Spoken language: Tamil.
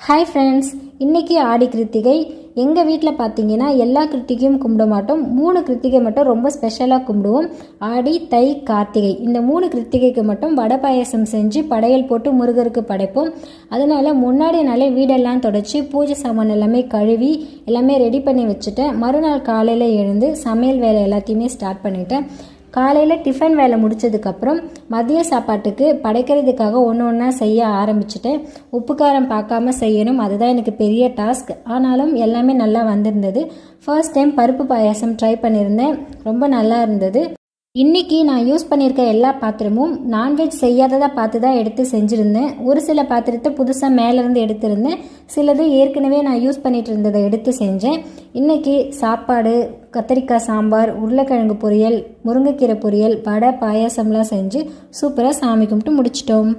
ஹாய் ஃப்ரெண்ட்ஸ், இன்றைக்கி ஆடி கிருத்திகை. எங்கள் வீட்டில் பார்த்தீங்கன்னா எல்லா கிருத்திகையும் கும்பிட மாட்டோம். 3 கிருத்திகை மட்டும் ரொம்ப ஸ்பெஷலாக கும்பிடுவோம். ஆடி, தை, கார்த்திகை இந்த 3 கிருத்திகைக்கு மட்டும் வடை பாயசம் செஞ்சு படையல் போட்டு முருகருக்கு படைப்போம். அதனால் முன்னாடி நாளே வீடெல்லாம் தொடச்சி பூஜை சாமான் எல்லாமே கழுவி எல்லாமே ரெடி பண்ணி வச்சுட்டேன். மறுநாள் காலையில் எழுந்து சமையல் வேலை எல்லாத்தையுமே ஸ்டார்ட் பண்ணிட்டேன். காலையில் டிஃபன் வேலை முடித்ததுக்கப்புறம் மதிய சாப்பாட்டுக்கு படைக்கிறதுக்காக ஒன்று ஒன்றா செய்ய ஆரம்பிச்சிட்டேன். உப்பு காரம் பார்க்காம செய்யணும், அதுதான் எனக்கு பெரிய டாஸ்க். ஆனாலும் எல்லாமே நல்லா வந்திருந்தது. ஃபர்ஸ்ட் டைம் பருப்பு பாயாசம் ட்ரை பண்ணியிருந்தேன், ரொம்ப நல்லா இருந்தது. இன்றைக்கி நான் யூஸ் பண்ணியிருக்க எல்லா பாத்திரமும் நான்வெஜ் செய்யாததாக பார்த்து தான் எடுத்து செஞ்சுருந்தேன். ஒரு சில பாத்திரத்தை புதுசாக மேலேருந்து எடுத்திருந்தேன், சிலது ஏற்கனவே நான் யூஸ் பண்ணிகிட்டு இருந்ததை எடுத்து செஞ்சேன். இன்றைக்கி சாப்பாடு, கத்திரிக்காய் சாம்பார், உருளைக்கிழங்கு பொரியல், முருங்கைக்கீரை பொரியல், வடை, பாயாசம்லாம் செஞ்சு சூப்பராக சாமி கும்பிட்டு முடிச்சிட்டோம்.